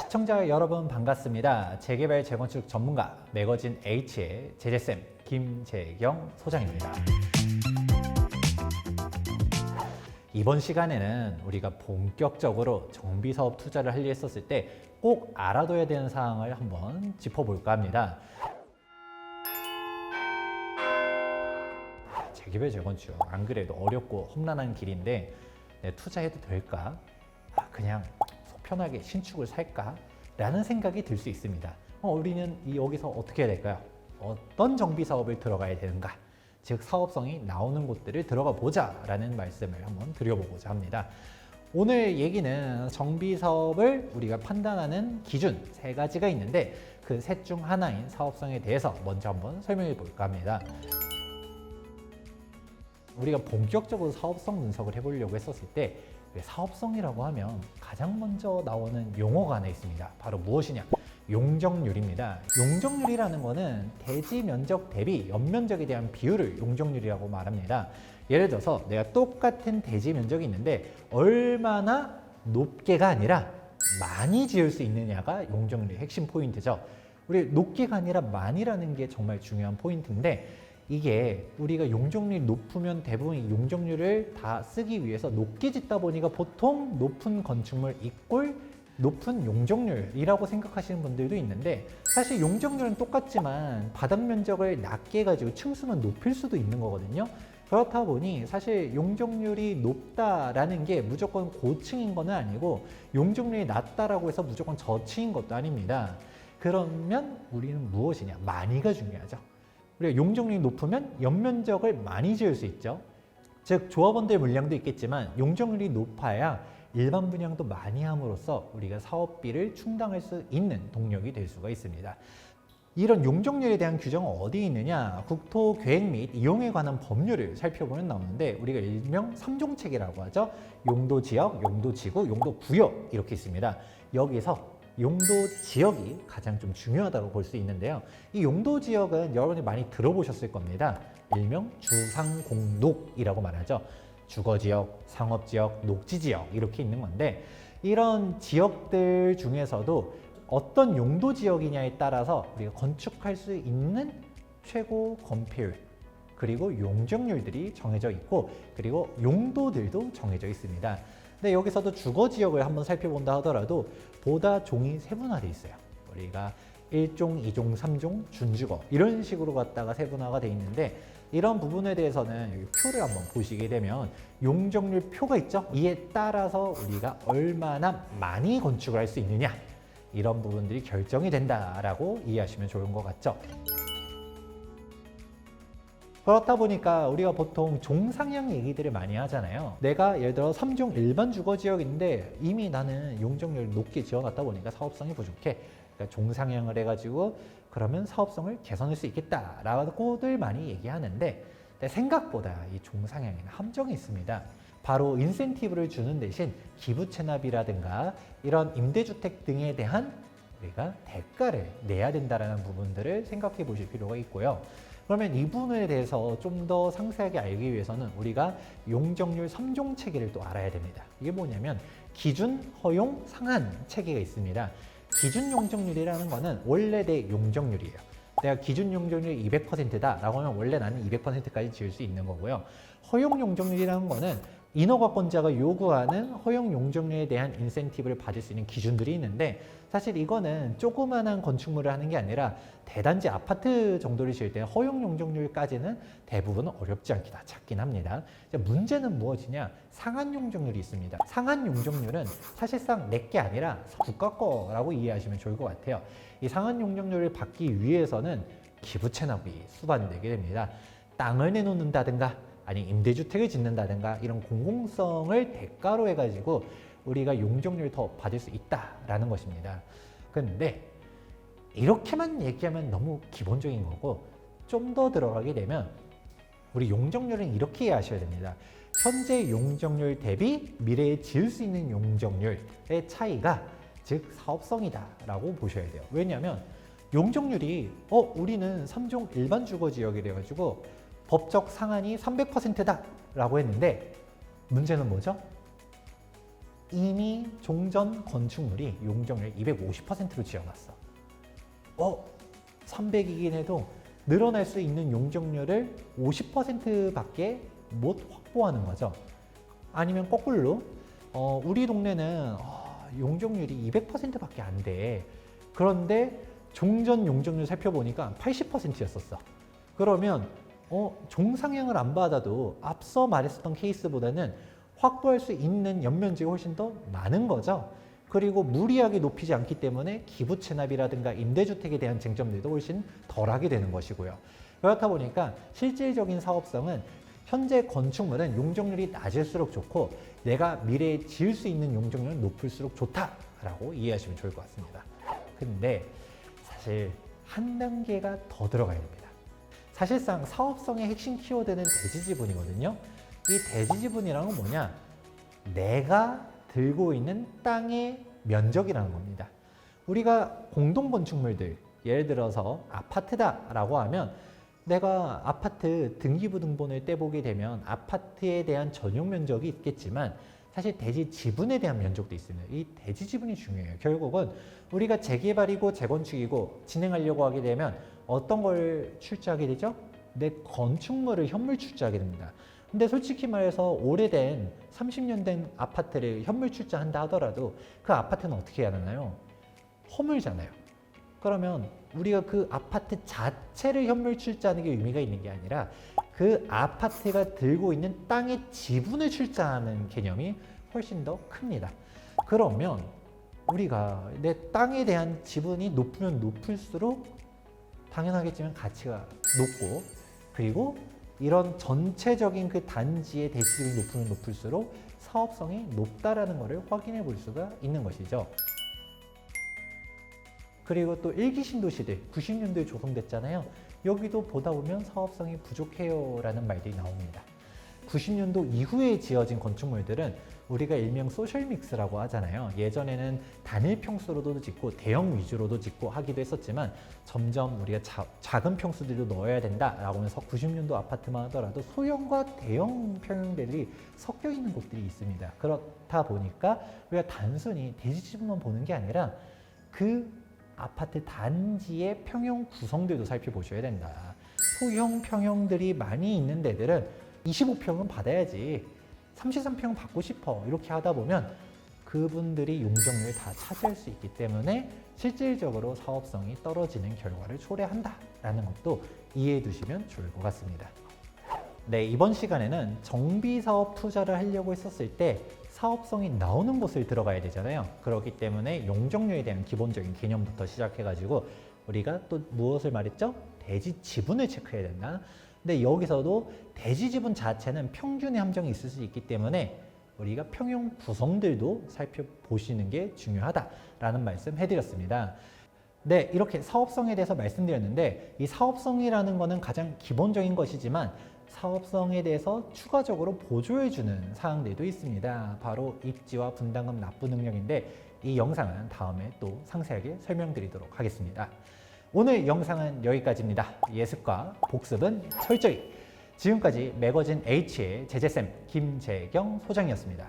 시청자 여러분 반갑습니다. 재개발 재건축 전문가 매거진 H의 제재쌤 김재경 소장입니다. 이번 시간에는 우리가 본격적으로 정비사업 투자를 하려 했었을 때 꼭 알아둬야 되는 사항을 한번 짚어볼까 합니다. 재개발 재건축 안 그래도 어렵고 험난한 길인데 투자해도 될까? 그냥 속 편하게 신축을 살까? 라는 생각이 들 수 있습니다. 우리는 여기서 어떻게 해야 될까요? 어떤 정비 사업을 들어가야 되는가? 즉 사업성이 나오는 곳들을 들어가 보자 라는 말씀을 한번 드려보고자 합니다. 오늘 얘기는 정비 사업을 우리가 판단하는 기준 3가지가 있는데 그 셋 중 하나인 사업성에 대해서 먼저 한번 설명해 볼까 합니다. 우리가 본격적으로 사업성 분석을 해보려고 했었을 때 사업성이라고 하면 가장 먼저 나오는 용어가 하나 있습니다. 바로 무엇이냐? 용적률입니다. 용적률이라는 거는 대지 면적 대비 연면적에 대한 비율을 용적률이라고 말합니다. 예를 들어서 내가 똑같은 대지 면적이 있는데 얼마나 높게가 아니라 많이 지을 수 있느냐가 용적률의 핵심 포인트죠. 우리 높게가 아니라 많이라는 게 정말 중요한 포인트인데 이게 우리가 용적률이 높으면 대부분 용적률을 다 쓰기 위해서 높게 짓다 보니까 보통 높은 건축물 이꼴 높은 용적률이라고 생각하시는 분들도 있는데 사실 용적률은 똑같지만 바닥 면적을 낮게 해가지고 층수만 높일 수도 있는 거거든요. 그렇다 보니 사실 용적률이 높다라는 게 무조건 고층인 건 아니고 용적률이 낮다라고 해서 무조건 저층인 것도 아닙니다. 그러면 우리는 무엇이냐? 많이가 중요하죠. 우리가 용적률이 높으면 연면적을 많이 지을 수 있죠. 즉 조합원들 물량도 있겠지만 용적률이 높아야 일반 분양도 많이 함으로써 우리가 사업비를 충당할 수 있는 동력이 될 수가 있습니다. 이런 용적률에 대한 규정은 어디에 있느냐? 국토계획 및 이용에 관한 법률을 살펴보면 나오는데 우리가 일명 3종책이라고 하죠. 용도지역, 용도지구, 용도구역 이렇게 있습니다. 여기서 용도지역이 가장 좀 중요하다고 볼 수 있는데요. 이 용도지역은 여러분이 많이 들어보셨을 겁니다. 일명 주상공록이라고 말하죠. 주거지역, 상업지역, 녹지지역 이렇게 있는 건데 이런 지역들 중에서도 어떤 용도지역이냐에 따라서 우리가 건축할 수 있는 최고 건폐율 그리고 용적률들이 정해져 있고 그리고 용도들도 정해져 있습니다. 근데 여기서도 주거지역을 한번 살펴본다 하더라도 보다 종이 세분화되어 있어요. 우리가 1종, 2종, 3종, 준주거 이런 식으로 갖다가 세분화가 되어 있는데 이런 부분에 대해서는 여기 표를 한번 보시게 되면 용적률 표가 있죠. 이에 따라서 우리가 얼마나 많이 건축을 할 수 있느냐 이런 부분들이 결정이 된다라고 이해하시면 좋은 것 같죠. 그렇다 보니까 우리가 보통 종상향 얘기들을 많이 하잖아요. 내가 예를 들어 3종 일반 주거지역인데 이미 나는 용적률 높게 지어놨다 보니까 사업성이 부족해. 그러니까 종상향을 해가지고 그러면 사업성을 개선할 수 있겠다라고들 많이 얘기하는데 생각보다 이 종상향에는 함정이 있습니다. 바로 인센티브를 주는 대신 기부 체납이라든가 이런 임대주택 등에 대한 우리가 대가를 내야 된다는 부분들을 생각해 보실 필요가 있고요. 그러면 이 부분에 대해서 좀 더 상세하게 알기 위해서는 우리가 용적률 3종 체계를 또 알아야 됩니다. 이게 뭐냐면 기준, 허용, 상한 체계가 있습니다. 기준 용적률이라는 거는 원래 내 용적률이에요. 내가 기준 용적률이 200%다 라고 하면 원래 나는 200%까지 지을 수 있는 거고요. 허용 용적률이라는 거는 인허가권자가 요구하는 허용 용적률에 대한 인센티브를 받을 수 있는 기준들이 있는데 사실 이거는 조그만한 건축물을 하는 게 아니라 대단지 아파트 정도를 지을 때 허용 용적률까지는 대부분 어렵지 않게 다 찾긴 합니다. 문제는 무엇이냐? 상한 용적률이 있습니다. 상한 용적률은 사실상 내 게 아니라 국가 거라고 이해하시면 좋을 것 같아요. 이 상한 용적률을 받기 위해서는 기부 체납이 수반되게 됩니다. 땅을 내놓는다든가 아니 임대주택을 짓는다든가 이런 공공성을 대가로 해가지고 우리가 용적률을 더 받을 수 있다라는 것입니다. 근데 이렇게만 얘기하면 너무 기본적인 거고 좀 더 들어가게 되면 우리 용적률은 이렇게 이해하셔야 됩니다. 현재 용적률 대비 미래에 지을 수 있는 용적률의 차이가 즉 사업성이다 라고 보셔야 돼요. 왜냐하면 용적률이 우리는 3종 일반 주거지역이래 가지고 법적 상한이 300%다 라고 했는데 문제는 뭐죠? 이미 종전 건축물이 용적률 250%로 지어놨어. 300이긴 해도 늘어날 수 있는 용적률을 50%밖에 못 확보하는 거죠. 아니면 거꾸로 우리 동네는 용적률이 200%밖에 안 돼. 그런데 종전 용적률 살펴보니까 80%였었어. 그러면 종상향을 안 받아도 앞서 말했었던 케이스보다는 확보할 수 있는 연면적이 훨씬 더 많은 거죠. 그리고 무리하게 높이지 않기 때문에 기부 체납이라든가 임대주택에 대한 쟁점들도 훨씬 덜하게 되는 것이고요. 그렇다 보니까 실질적인 사업성은 현재 건축물은 용적률이 낮을수록 좋고 내가 미래에 지을 수 있는 용적률은 높을수록 좋다라고 이해하시면 좋을 것 같습니다. 근데 사실 한 단계가 더 들어가야 됩니다. 사실상 사업성의 핵심 키워드는 대지지분이거든요. 이 대지지분이란 건 뭐냐? 내가 들고 있는 땅의 면적이라는 겁니다. 우리가 공동건축물들, 예를 들어서 아파트다라고 하면 내가 아파트 등기부등본을 떼보게 되면 아파트에 대한 전용 면적이 있겠지만 사실 대지 지분에 대한 면적도 있습니다. 이 대지 지분이 중요해요. 결국은 우리가 재개발이고 재건축이고 진행하려고 하게 되면 어떤 걸 출자하게 되죠? 내 건축물을 현물 출자하게 됩니다. 근데 솔직히 말해서 오래된 30년 된 아파트를 현물 출자한다 하더라도 그 아파트는 어떻게 해야 하나요? 허물잖아요. 그러면 우리가 그 아파트 자체를 현물 출자하는 게 의미가 있는 게 아니라 그 아파트가 들고 있는 땅의 지분을 출자하는 개념이 훨씬 더 큽니다. 그러면 우리가 내 땅에 대한 지분이 높으면 높을수록 당연하겠지만 가치가 높고 그리고 이런 전체적인 그 단지의 대지집이 높으면 높을수록 사업성이 높다라는 것을 확인해 볼 수가 있는 것이죠. 그리고 또 일기 신도시들 90년도에 조성됐잖아요. 여기도 보다 보면 사업성이 부족해요 라는 말들이 나옵니다. 90년도 이후에 지어진 건축물들은 우리가 일명 소셜 믹스라고 하잖아요. 예전에는 단일 평수로도 짓고 대형 위주로도 짓고 하기도 했었지만 점점 우리가 작은 평수들도 넣어야 된다라고 하면서 90년도 아파트만 하더라도 소형과 대형 평형들이 섞여 있는 곳들이 있습니다. 그렇다 보니까 우리가 단순히 대지지분만 보는 게 아니라 그 아파트 단지의 평형 구성들도 살펴보셔야 된다. 소형 평형들이 많이 있는 데들은 25평은 받아야지 33평 받고 싶어 이렇게 하다 보면 그분들이 용적률을 다 차지할 수 있기 때문에 실질적으로 사업성이 떨어지는 결과를 초래한다라는 것도 이해해 두시면 좋을 것 같습니다. 네, 이번 시간에는 정비사업 투자를 하려고 했었을 때 사업성이 나오는 곳을 들어가야 되잖아요. 그렇기 때문에 용적률에 대한 기본적인 개념부터 시작해가지고 우리가 또 무엇을 말했죠? 대지 지분을 체크해야 된다. 근데 여기서도 대지 지분 자체는 평균의 함정이 있을 수 있기 때문에 우리가 평형 구성들도 살펴보시는 게 중요하다라는 말씀 해드렸습니다. 네, 이렇게 사업성에 대해서 말씀드렸는데 이 사업성이라는 거는 가장 기본적인 것이지만 사업성에 대해서 추가적으로 보조해주는 사항들도 있습니다. 바로 입지와 분담금 납부 능력인데 이 영상은 다음에 또 상세하게 설명드리도록 하겠습니다. 오늘 영상은 여기까지입니다. 예습과 복습은 철저히. 지금까지 매거진 H의 제재쌤 김재경 소장이었습니다.